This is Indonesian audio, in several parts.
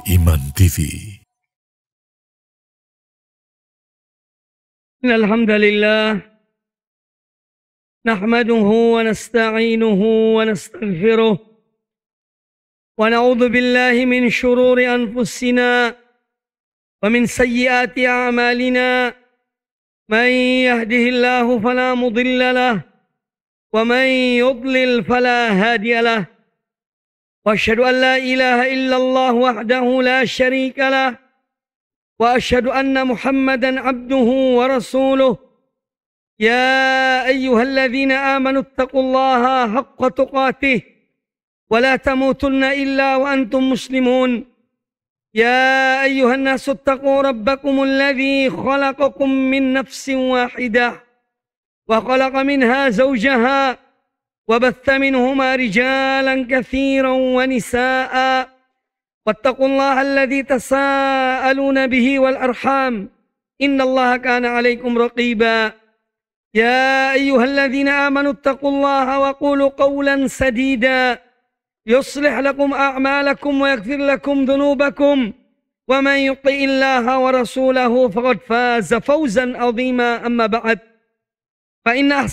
Iman TV. Alhamdulillah, nahmaduhu wa nasta'inuhu wa nastaghfiruh wa na'udzu billahi min shururi anfusina wa min sayyiati a'malina. Man yahdihillahu fala mudilla lahu wa man yudlil fala hadiya lahu. Wa asyhadu an la ilaha illallah wahdahu la syarika lahu wa asyhadu anna Muhammadan abduhu wa rasuluh. Ya ayyuhalladzina amanu taqullaha haqqa tuqatih wa la tamutunna illa wa antum muslimun. Ya ayyuhan nasu taqu rabbakumul ladzi khalaqakum min nafsin wahidah wa khalaqa minha zawjaha wa batha minhuma rijalan katsiran wa nisaa'a. Wattaqullaha alladzi tasaaluna bihi wal arham innallaha kana 'alaikum raqiba. Ya ayyuhalladzina amanu taqullaha wa qulu qawlan sadida yuslih lakum a'malakum wa yaghfir lakum dhunubakum wa man yuti'illaha wa rasulahu faqad faza fawzan 'azima. Amma ba'd, fa inna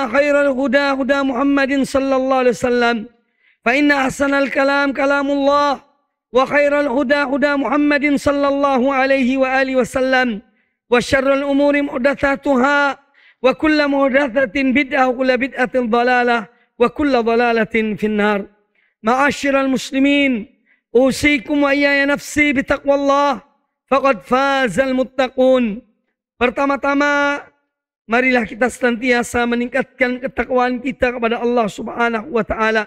khairal huda huda Muhammadin sallallahu alaihi wasallam, fa inna ahsanal kalam kalamullah wa khairal huda huda Muhammadin sallallahu alaihi wa alihi wasallam, wa syarrul umuri muhdatsatuha wa kullu muhdatsatin bid'ah wa kullu bid'atin dhalalah wa kullu dhalalatin finnar. Ma'asyiral muslimin, usikum wa iyaya nafsi bitaqwallah faqad fazal muttaqun. Pertama-tama, marilah kita senantiasa meningkatkan ketakwaan kita kepada Allah Subhanahu wa taala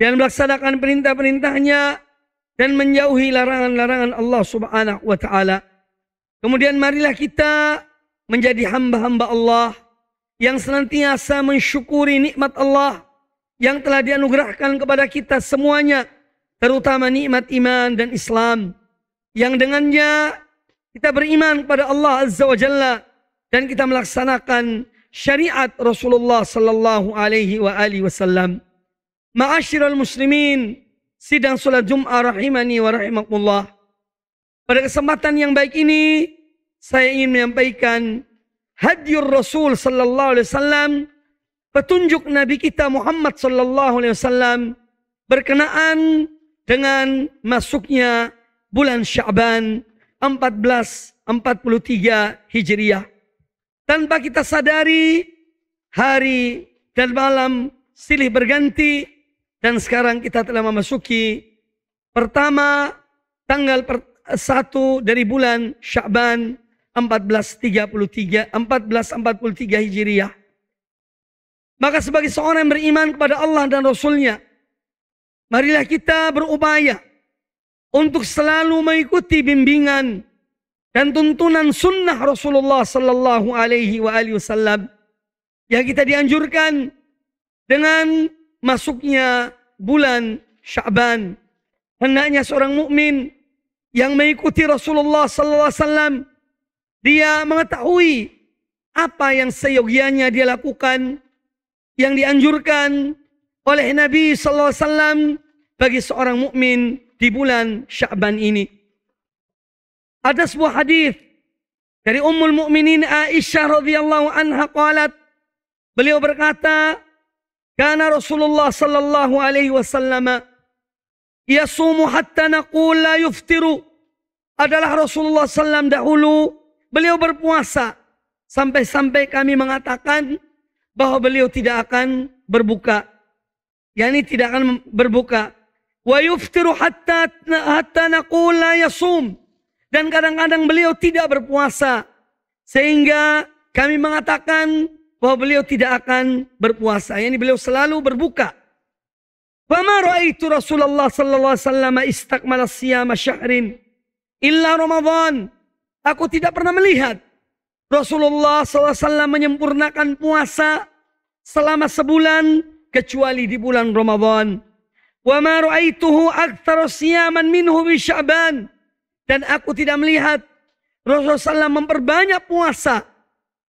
dan melaksanakan perintah-perintahnya dan menjauhi larangan-larangan Allah Subhanahu wa taala. Kemudian marilah kita menjadi hamba-hamba Allah yang senantiasa mensyukuri nikmat Allah yang telah dianugerahkan kepada kita semuanya, terutama nikmat iman dan Islam, yang dengannya kita beriman kepada Allah Azza wa Jalla dan kita melaksanakan syariat Rasulullah sallallahu alaihi wa alihi wasallam. Ma'asyiral muslimin, sidang salat Jumat rahimani wa rahimakumullah. Pada kesempatan yang baik ini, saya ingin menyampaikan hadyur Rasul sallallahu alaihi wasallam, petunjuk Nabi kita Muhammad sallallahu alaihi wasallam berkenaan dengan masuknya bulan Sya'ban 1443 Hijriah. Tanpa kita sadari, hari dan malam silih berganti dan sekarang kita telah memasuki pertama tanggal 1 dari bulan Sya'ban 1443 Hijriah. Maka sebagai seorang yang beriman kepada Allah dan Rasulnya, marilah kita berupaya untuk selalu mengikuti bimbingan dan tuntunan sunnah Rasulullah sallallahu alaihi wa alihi wasallam yang kita dianjurkan dengan masuknya bulan Sya'ban. Hendaknya seorang mukmin yang mengikuti Rasulullah sallallahu alaihi wasallam, dia mengetahui apa yang seyogianya dia lakukan, yang dianjurkan oleh Nabi sallallahu alaihi wasallam bagi seorang mukmin di bulan Sya'ban ini. Ada sebuah hadis dari Ummul Mukminin Aisyah radhiyallahu anha qalat, beliau berkata, kana Rasulullah sallallahu alaihi wasallam yasumu hatta naqul la yuftiru. Adalah Rasulullah sallam dahulu beliau berpuasa sampai-sampai kami mengatakan bahwa beliau tidak akan berbuka, yakni tidak akan berbuka. Wa yuftiru hatta naqul la yasum. Dan kadang-kadang beliau tidak berpuasa sehingga kami mengatakan bahwa beliau tidak akan berpuasa, yakni beliau selalu berbuka. Fama ra'aitu Rasulullah sallallahu alaihi wasallam istakmala siyama syahrin illa Ramadan. Aku tidak pernah melihat Rasulullah sallallahu alaihi wasallam menyempurnakan puasa selama sebulan kecuali di bulan Ramadan. Wa ma ra'aituhu aktsara siyaman minhu bi Sya'ban. Dan aku tidak melihat Rasulullah SAW memperbanyak puasa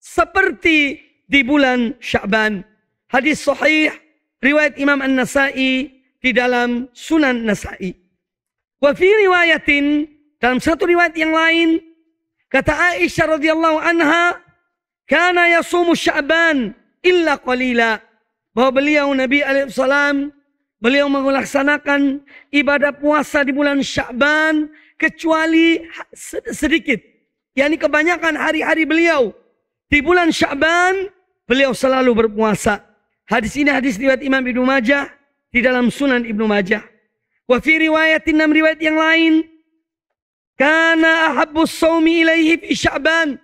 seperti di bulan Sya'ban. Hadis sahih riwayat Imam An-Nasai di dalam Sunan Nasa'i. Wa fi riwayatin, dalam satu riwayat yang lain, kata Aisyah radhiyallahu anha, kana yasumu Sya'ban illa qalila. Bahwa beliau Nabi alaihissalam, beliau melaksanakan ibadah puasa di bulan Sya'ban kecuali sedikit. yakni kebanyakan hari-hari beliau di bulan Sya'ban beliau selalu berpuasa. Hadis ini hadis riwayat Imam Ibnu Majah di dalam Sunan Ibnu Majah. Wa fi riwayatin, dalam riwayat yang lain, kana ahabbus shaumi ilaihi fi Sya'ban,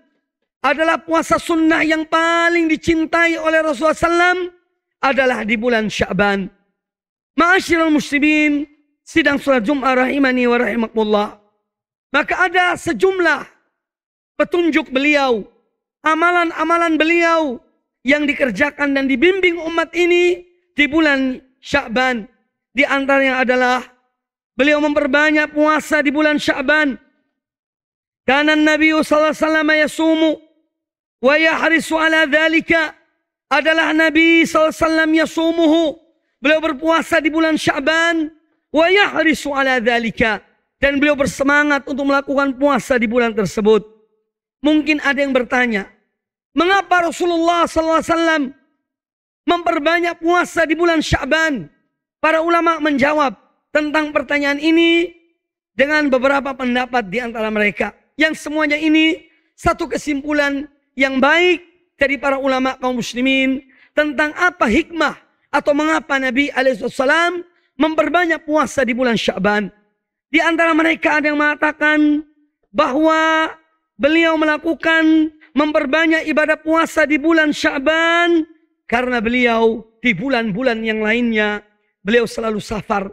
adalah puasa sunnah yang paling dicintai oleh Rasulullah SAW adalah di bulan Sya'ban. Ma'asyiral muslimin, sidang salat Jumat rahimani wa rahimakumullah. Maka ada sejumlah petunjuk beliau, amalan-amalan beliau yang dikerjakan dan dibimbing umat ini di bulan Sya'ban. Di antaranya adalah beliau memperbanyak puasa di bulan Sya'ban. Kana Nabi sallallahu alaihi wasallam yasumu wa yahrisu ala dzalika, adalah Nabi sallallahu alaihi wasallam yasumuhu, beliau berpuasa di bulan Sya'ban, wa yahrisu ala dzalika, dan beliau bersemangat untuk melakukan puasa di bulan tersebut. Mungkin ada yang bertanya, mengapa Rasulullah sallallahu alaihi wasallam memperbanyak puasa di bulan Sya'ban? Para ulama menjawab tentang pertanyaan ini dengan beberapa pendapat di antara mereka, yang semuanya ini satu kesimpulan yang baik dari para ulama kaum muslimin tentang apa hikmah atau mengapa Nabi alaihissalam memperbanyak puasa di bulan Sya'ban. Di antara mereka ada yang mengatakan bahwa beliau melakukan memperbanyak ibadah puasa di bulan Sya'ban karena beliau di bulan-bulan yang lainnya beliau selalu safar.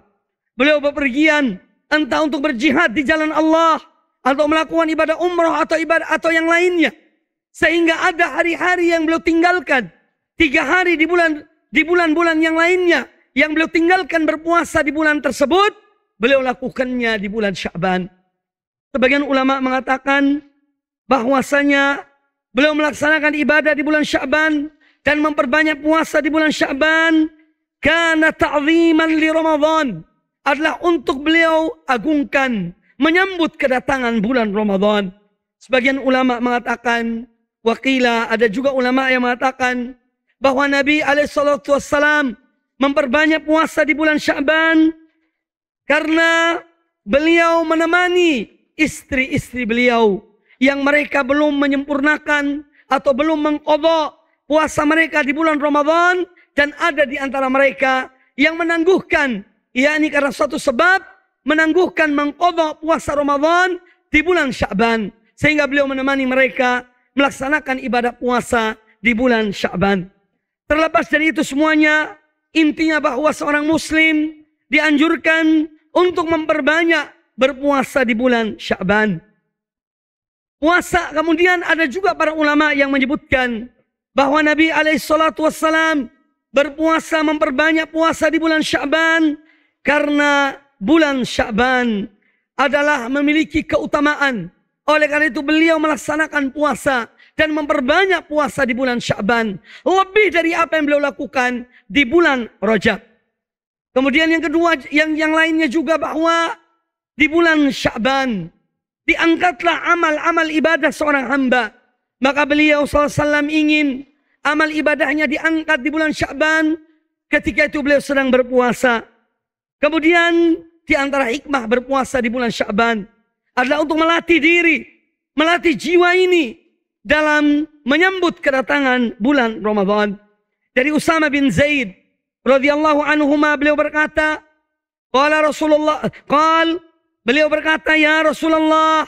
Beliau bepergian entah untuk berjihad di jalan Allah atau melakukan ibadah umrah atau ibadah atau yang lainnya. Sehingga ada hari-hari yang beliau tinggalkan. 3 hari di bulan-bulan yang lainnya yang beliau tinggalkan berpuasa di bulan tersebut, beliau lakukannya di bulan Sya'ban. Sebagian ulama mengatakan bahwasanya beliau melaksanakan ibadah di bulan Sya'ban dan memperbanyak puasa di bulan Sya'ban karena ta'ziman li Ramadan, adalah untuk beliau agungkan menyambut kedatangan bulan Ramadan. Sebagian ulama mengatakan, waqila, ada juga ulama yang mengatakan bahwa Nabi alaihissalam memperbanyak puasa di bulan Sya'ban karena beliau menemani istri-istri beliau yang mereka belum menyempurnakan atau belum mengqadha puasa mereka di bulan Ramadan, dan ada di antara mereka yang menangguhkan, yakni karena suatu sebab menangguhkan mengqadha puasa Ramadan di bulan Sya'ban, sehingga beliau menemani mereka melaksanakan ibadah puasa di bulan Sya'ban. Terlepas dari itu semuanya, intinya bahwa seorang muslim dianjurkan untuk memperbanyak berpuasa di bulan Sya'ban. Puasa, kemudian ada juga para ulama yang menyebutkan bahwa Nabi alaihissalam berpuasa, memperbanyak puasa di bulan Sya'ban karena bulan Sya'ban adalah memiliki keutamaan. Oleh karena itu beliau melaksanakan puasa dan memperbanyak puasa di bulan Sya'ban lebih dari apa yang beliau lakukan di bulan Rajab. Kemudian yang kedua, yang lainnya juga bahwa di bulan Sya'ban diangkatlah amal-amal ibadah seorang hamba. Maka beliau SAW ingin amal ibadahnya diangkat di bulan Sya'ban ketika itu beliau sedang berpuasa. Kemudian di antara hikmah berpuasa di bulan Sya'ban adalah untuk melatih diri, melatih jiwa ini dalam menyambut kedatangan bulan Ramadan. Dari Usama bin Zaid radhiyallahu anhuma, beliau berkata, beliau berkata, ya Rasulullah,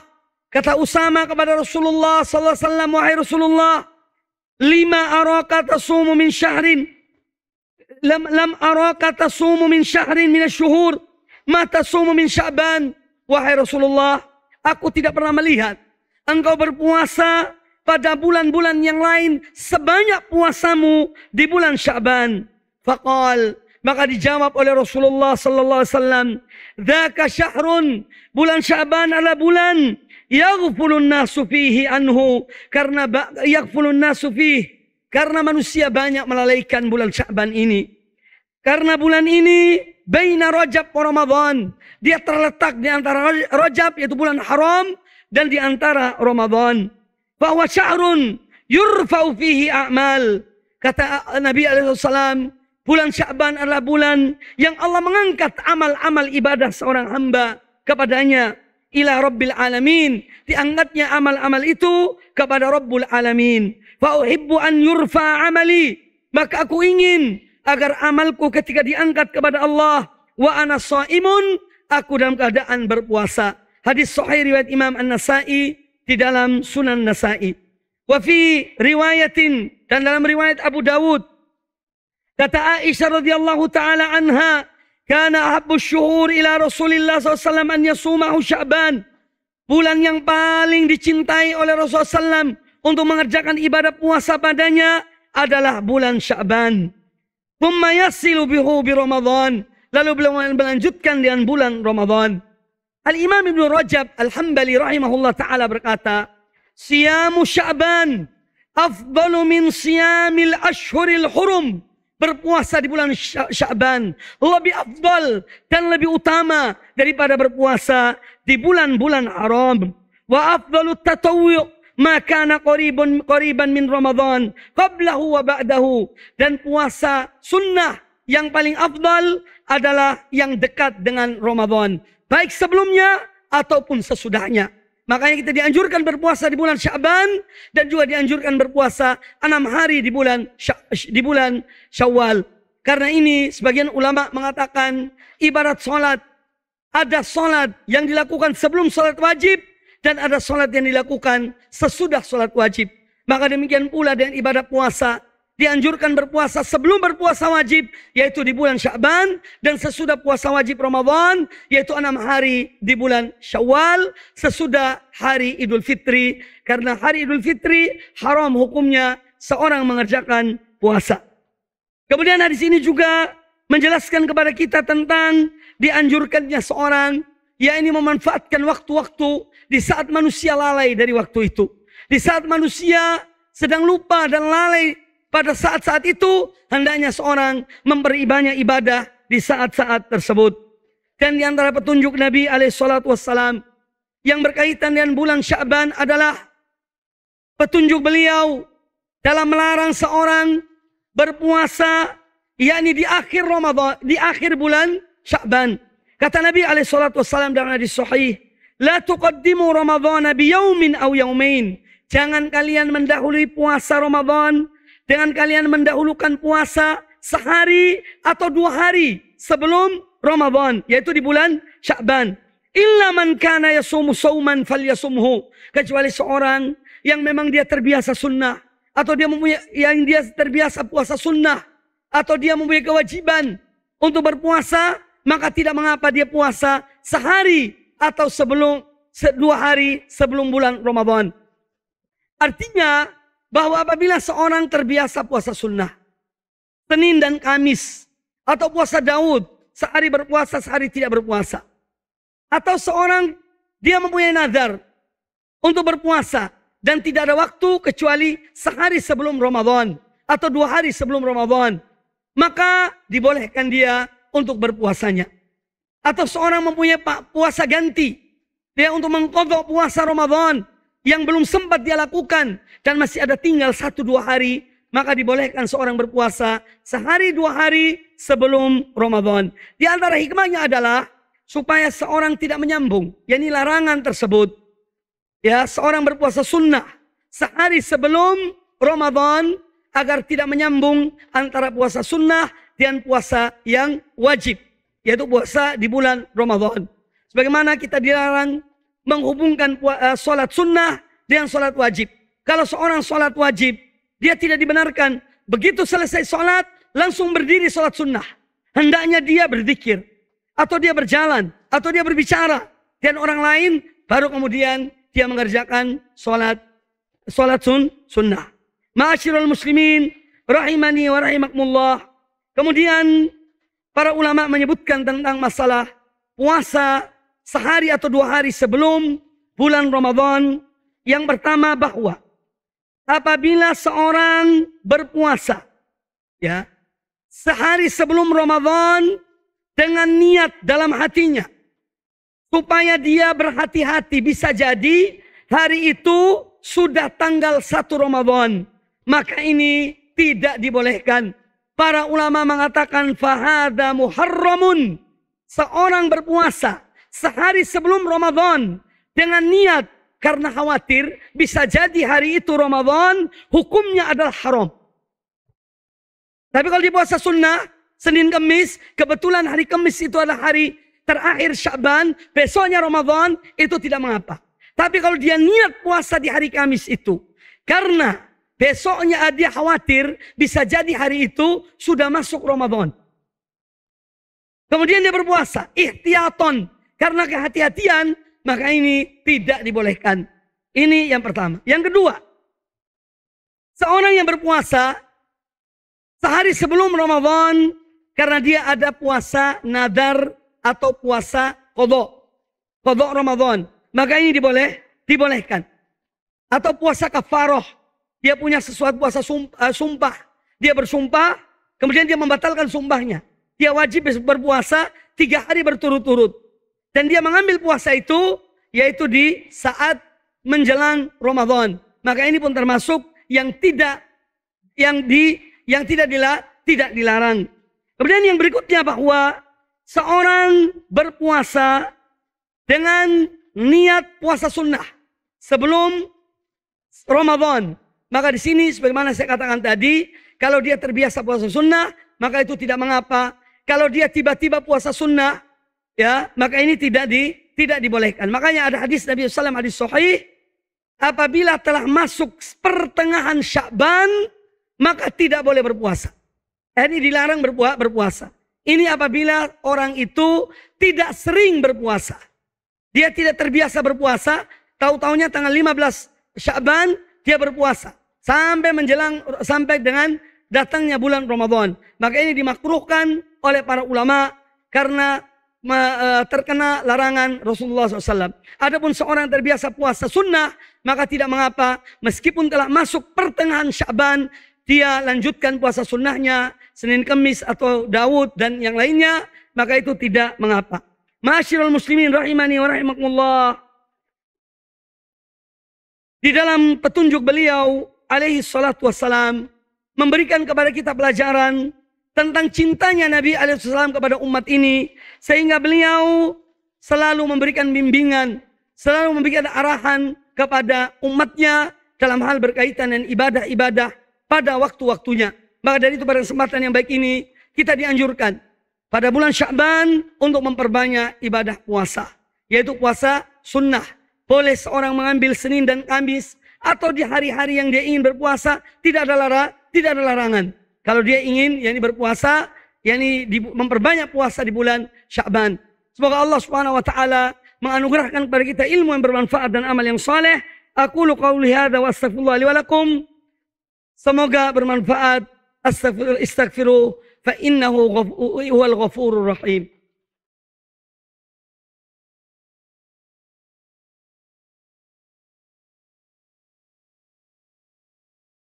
kata Usama kepada Rasulullah sallallahu alaihi wasallam, wahai Rasulullah, lima araka tasumu min syahrin, lam araka tasumu min syahrin min asyuhur ma tasumu min Sya'ban. Wahai Rasulullah, aku tidak pernah melihat engkau berpuasa pada bulan-bulan yang lain sebanyak puasamu di bulan Sya'ban. Faqal, maka dijawab oleh Rasulullah sallallahu alaihi wasallam, dzaka syahrun, bulan Sya'ban adalah bulan yaghfulun nasu fihi anhu, karena yaghfulun nasu fihi, karena manusia banyak melalaikan bulan Sya'ban ini. Karena bulan ini baina Rajab wa Ramadan. Dia terletak di antara Rajab, yaitu bulan haram, dan di antara Ramadan. Bahwa syahrun yurfa'u fihi a'mal. Kata Nabi SAW, bulan Sya'ban adalah bulan yang Allah mengangkat amal-amal ibadah seorang hamba kepadanya. Ila Rabbil Alamin. Diangkatnya amal-amal itu kepada Rabbul Alamin. Fa uhibbu an yurfa amali. Maka aku ingin agar amalku ketika diangkat kepada Allah. Wa ana shaimun. Aku dalam keadaan berpuasa. Hadis sahih riwayat Imam An-Nasa'i di dalam Sunan Nasa'i. Wa fi riwayatin, dan dalam riwayat Abu Dawud, kata Aisyah radhiyallahu taala anha, kana ahabbu syuhur ila Rasulillah SAW an yasumahu Sya'ban. Bulan yang paling dicintai oleh Rasulullah SAW untuk mengerjakan ibadah puasa padanya adalah bulan Sya'ban. Thumma yasilu bihu bi Ramadan. Lalu beliau melanjutkan dengan bulan Ramadan. Al-Imam Ibnu Rajab Al-Hambali rahimahullah ta'ala berkata, Siyamu Sya'ban afdalu min siyamil ashhuril hurum. Berpuasa di bulan Sya'ban lebih afdal dan lebih utama daripada berpuasa di bulan-bulan haram. Wa afdalu tatawwu' ma kana qariban min Ramadan qablahu wa ba'dahu. Dan puasa sunnah yang paling afdal adalah yang dekat dengan Ramadan, baik sebelumnya ataupun sesudahnya. Makanya kita dianjurkan berpuasa di bulan Sya'ban dan juga dianjurkan berpuasa 6 hari di bulan Syawal. Karena ini sebagian ulama mengatakan ibarat sholat, ada sholat yang dilakukan sebelum sholat wajib dan ada sholat yang dilakukan sesudah sholat wajib. Maka demikian pula dengan ibadah puasa. Dianjurkan berpuasa sebelum berpuasa wajib, yaitu di bulan Sya'ban, dan sesudah puasa wajib Ramadan, yaitu 6 hari di bulan Syawal, sesudah hari Idul Fitri. Karena hari Idul Fitri haram hukumnya seorang mengerjakan puasa. Kemudian hadis ini juga menjelaskan kepada kita tentang dianjurkannya seorang, yakni memanfaatkan waktu-waktu di saat manusia lalai dari waktu itu. Di saat manusia sedang lupa dan lalai, pada saat-saat itu hendaknya seorang memberi banyak ibadah di saat-saat tersebut. Dan di antara petunjuk Nabi SAW yang berkaitan dengan bulan Sya'ban adalah petunjuk beliau dalam melarang seorang berpuasa, yakni di akhir Ramadan, di akhir bulan Sya'ban. Kata Nabi SAW dalam hadis sahih, la tuqaddimu Ramadhana biyaumin aw yaumain. Jangan kalian mendahului puasa Ramadan dengan kalian mendahulukan puasa sehari atau 2 hari sebelum Ramadan, yaitu di bulan Sya'ban. Illa man kana yasumu sauman falyasumhu. Kecuali seorang yang memang dia terbiasa sunnah, atau dia terbiasa puasa sunnah, atau dia mempunyai kewajiban untuk berpuasa, maka tidak mengapa dia puasa sehari atau 2 hari sebelum bulan Ramadan. Artinya bahwa apabila seorang terbiasa puasa sunnah, Senin dan Kamis, atau puasa Daud, sehari berpuasa, sehari tidak berpuasa. Atau seorang dia mempunyai nazar untuk berpuasa dan tidak ada waktu kecuali sehari sebelum Ramadan atau 2 hari sebelum Ramadan, maka dibolehkan dia untuk berpuasanya. Atau seorang mempunyai puasa ganti, dia untuk mengqadha puasa Ramadan yang belum sempat dia lakukan dan masih ada tinggal 1-2 hari, maka dibolehkan seorang berpuasa sehari 2 hari sebelum Ramadan. Di antara hikmahnya adalah supaya seorang tidak menyambung, yakni larangan tersebut. Ya, seorang berpuasa sunnah sehari sebelum Ramadan agar tidak menyambung antara puasa sunnah dan puasa yang wajib, yaitu puasa di bulan Ramadan. Sebagaimana kita dilarang menghubungkan sholat sunnah dengan sholat wajib. Kalau seorang sholat wajib, dia tidak dibenarkan begitu selesai sholat langsung berdiri sholat sunnah. Hendaknya dia berzikir, atau dia berjalan, atau dia berbicara dengan orang lain, baru kemudian dia mengerjakan sholat sunnah. Ma'asyiral muslimin rahimani wa rahimakumullah. Kemudian para ulama menyebutkan tentang masalah puasa sehari atau 2 hari sebelum bulan Ramadan. Yang pertama, bahwa apabila seorang berpuasa, ya, sehari sebelum Ramadan, dengan niat dalam hatinya supaya dia berhati-hati, bisa jadi hari itu sudah tanggal 1 Ramadan, maka ini tidak dibolehkan. Para ulama mengatakan fahada muharramun. Seorang berpuasa sehari sebelum Ramadan dengan niat karena khawatir bisa jadi hari itu Ramadan, hukumnya adalah haram. Tapi kalau di puasa sunnah, Senin Kemis, kebetulan hari Kemis itu adalah hari terakhir Sya'ban, besoknya Ramadan, itu tidak mengapa. Tapi kalau dia niat puasa di hari Kamis itu, karena besoknya dia khawatir bisa jadi hari itu sudah masuk Ramadan. Kemudian dia berpuasa, ihtiyaton, karena kehati-hatian, maka ini tidak dibolehkan. Ini yang pertama. Yang kedua, seorang yang berpuasa sehari sebelum Ramadan, karena dia ada puasa nadar atau puasa qadha Ramadan, maka ini dibolehkan. Atau puasa kafaroh, dia punya sesuatu puasa sumpah, dia bersumpah, kemudian dia membatalkan sumpahnya. Dia wajib berpuasa 3 hari berturut-turut. Dan dia mengambil puasa itu, yaitu di saat menjelang Ramadan. Maka ini pun termasuk yang tidak dilarang. Kemudian yang berikutnya bahwa seorang berpuasa dengan niat puasa sunnah sebelum Ramadan. Maka di sini sebagaimana saya katakan tadi, kalau dia terbiasa puasa sunnah, maka itu tidak mengapa. Kalau dia tiba-tiba puasa sunnah, ya, maka ini tidak dibolehkan. Makanya ada hadis Nabi SAW, hadis sahih, apabila telah masuk pertengahan Sya'ban, maka tidak boleh berpuasa. Ini dilarang berpuasa. Ini apabila orang itu tidak sering berpuasa. Dia tidak terbiasa berpuasa, tahu-taunya tanggal 15 Sya'ban dia berpuasa sampai dengan datangnya bulan Ramadan. Maka ini dimakruhkan oleh para ulama karena terkena larangan Rasulullah SAW. Adapun seorang terbiasa puasa sunnah, maka tidak mengapa. Meskipun telah masuk pertengahan Sya'ban, dia lanjutkan puasa sunnahnya, Senin Kemis atau Daud dan yang lainnya, maka itu tidak mengapa. Ma'asyiral muslimin rahimani wa rahimakumullah. Di dalam petunjuk beliau alaihi salatu wassalam, memberikan kepada kita pelajaran tentang cintanya Nabi SAW kepada umat ini. Sehingga beliau selalu memberikan bimbingan, selalu memberikan arahan kepada umatnya dalam hal berkaitan dengan ibadah-ibadah pada waktu-waktunya. Maka dari itu pada kesempatan yang baik ini, kita dianjurkan pada bulan Sya'ban untuk memperbanyak ibadah puasa. Yaitu puasa sunnah. Boleh seorang mengambil Senin dan Kamis, atau di hari-hari yang dia ingin berpuasa, tidak ada larangan. Kalau dia ingin berpuasa, memperbanyak puasa di bulan Sya'ban. Semoga Allah Subhanahu wa taala menganugerahkan kepada kita ilmu yang bermanfaat dan amal yang saleh. Aqulu qauli hadza wa astaghfirullah li wa lakum. Semoga bermanfaat. Astaghfiru fa innahu huwal ghafurur rahim.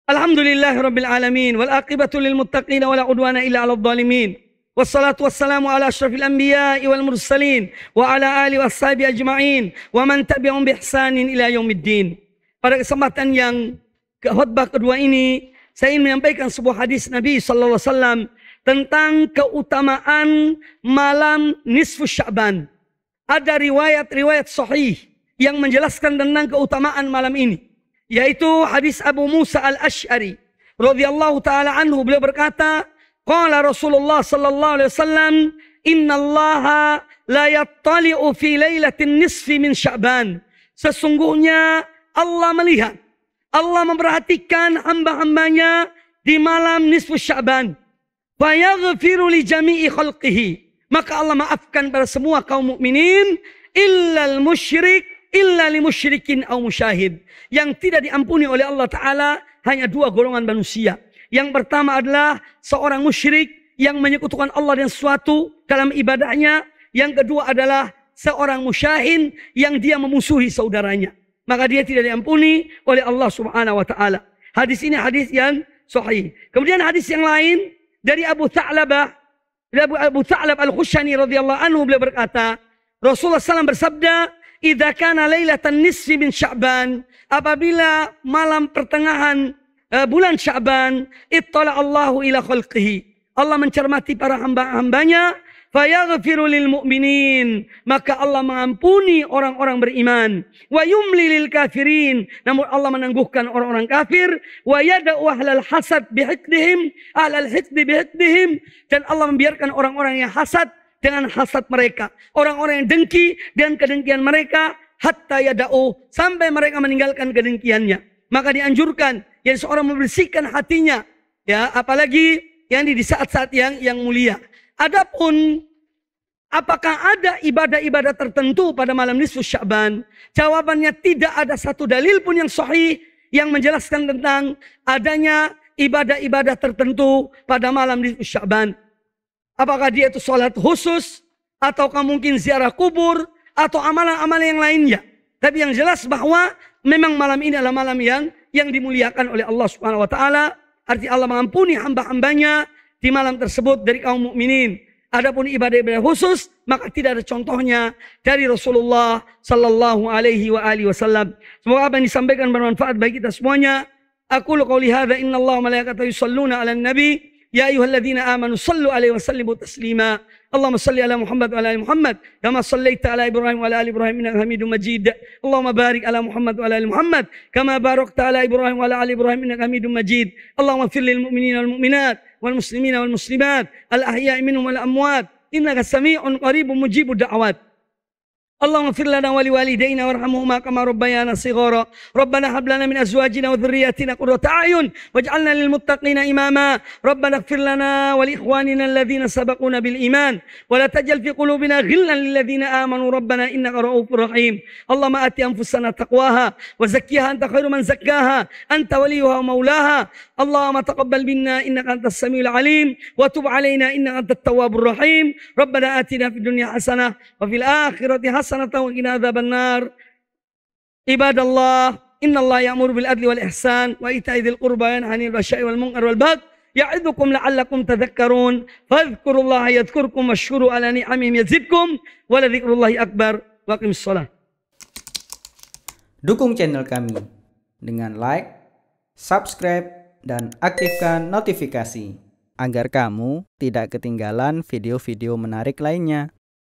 Alhamdulillahi Rabbil Alamin. Wal aqibatu lil muttaqin wa la udwana illa 'alal zalimin. Wassalatu wassalamu ala asyrafil anbiya'i wal mursalin wa ala alihi washabihi ajma'in wa man tabi'ahum bi ihsanin ila yaumiddin. Pada kesempatan yang khutbah kedua ini, saya ingin menyampaikan sebuah hadis Nabi sallallahu alaihi wasallam tentang keutamaan malam nisfu Sya'ban. Ada riwayat-riwayat sahih yang menjelaskan tentang keutamaan malam ini. Yaitu hadis Abu Musa al-Ash'ari radhiyallahu ta'ala anhu, beliau berkata, qala Rasulullah sallallahu alaihi wasallam, innallaha la yattali'u fi lailatin nisfi min Sya'ban. Sesungguhnya Allah melihat, Allah memperhatikan hamba-hambanya di malam nisfu Sya'ban. Fa yaghfiru li jami'i khalqihi. Maka Allah maafkan pada semua kaum mukminin illal musyrik illa li musyrikin au musyahid. Yang tidak diampuni oleh Allah Ta'ala hanya 2 golongan manusia. Yang pertama adalah seorang musyrik yang menyekutukan Allah dengan sesuatu dalam ibadahnya. Yang kedua adalah seorang musyahin yang dia memusuhi saudaranya. Maka dia tidak diampuni oleh Allah Subhanahu wa Ta'ala. Hadis ini hadis yang sahih. Kemudian hadis yang lain dari Abu Tha'labah Abu Tha'lab Al-Khushani radhiyallahu anhu, beliau berkata, Rasulullah SAW bersabda, "Idza kana lailatan nisfi min Sya'ban," apabila malam pertengahan bulan Sya'ban, ittala Allahu ila khalqihi, Allah mencermati para hamba-hambanya, fayaghfiru lil mu'minin, maka Allah mengampuni orang-orang beriman, wa yumli lil kafirin, namun Allah menangguhkan orang-orang kafir, wa yada'u ahlal hasad bihiqdihim, ahlal hiqdi bihiqdihim, dan Allah membiarkan orang-orang yang hasad dengan hasad mereka, orang-orang yang dengki dan kedengkian mereka, hatta yada'u, sampai mereka meninggalkan kedengkiannya. Maka dianjurkan yang seorang membersihkan hatinya, ya, apalagi yang di saat-saat yang mulia. Adapun apakah ada ibadah-ibadah tertentu pada malam nisfu Sya'ban? Jawabannya tidak ada satu dalil pun yang sahih yang menjelaskan tentang adanya ibadah-ibadah tertentu pada malam nisfu Sya'ban. Apakah dia itu sholat khusus, ataukah mungkin ziarah kubur, atau amalan-amalan yang lainnya. Tapi yang jelas bahwa memang malam ini adalah malam yang dimuliakan oleh Allah Subhanahu wa taala. Arti Allah mengampuni hamba-hambanya di malam tersebut dari kaum mukminin. Adapun ibadah-ibadah khusus, maka tidak ada contohnya dari Rasulullah sallallahu alaihi wasallam. Semoga apa yang disampaikan bermanfaat bagi kita semuanya. Aqulu qouli hadza, innallaha wa malaikatahu yusholluna 'alan nabi, ya ayyuhalladzina amanu shallu 'alaihi wa sallimu taslima. Allahumma shalli ala Muhammad wa ala ali Muhammad kama shallaita ala Ibrahim wa ala ali Ibrahim innaka Hamidum Majid. Allahumma barik ala Muhammad wa ala ali Muhammad kama barakta ala Ibrahim wa ala ali Ibrahim innaka Hamidum Majid. Allahumma ighfir lil mu'minina wal mu'minat wal muslimina wal muslimat al ahya'i minhum wal amwat innaka sami'un qaribun mujibud da'awat. اللهم اغفر لنا ولوالدينا وارحمهما كما ربيانا صغارا ربنا هب لنا من ازواجنا وذرياتنا قرة اعين واجعلنا للمتقين اماما ربنا اغفر لنا ولاخواننا الذين سبقونا بالايمان ولا تجعل في قلوبنا غلا للذين امنوا ربنا انك رؤوف رحيم اللهم ات انفسنا تقواها وزكيها انت خير من زكاها انت وليها ومولاها اللهم تقبل منا انك انت السميع العليم وتب علينا انك انت التواب الرحيم ربنا اتنا في الدنيا حسنة وفي الاخرة حسنة وقنا عذاب النار عباد الله إن الله يأمر بالعدل والإحسان وإيتاء ذي القربى وينهى عن الفحشاء والمنكر والبغي يعظكم لعلكم تذكرون فاذكروا الله يذكركم واشكروا على نعمه يزدكم ولذكر الله أكبر وأقم الصلاة. Dukung channel kami dengan like, subscribe, dan aktifkan notifikasi agar kamu tidak ketinggalan video-video menarik lainnya.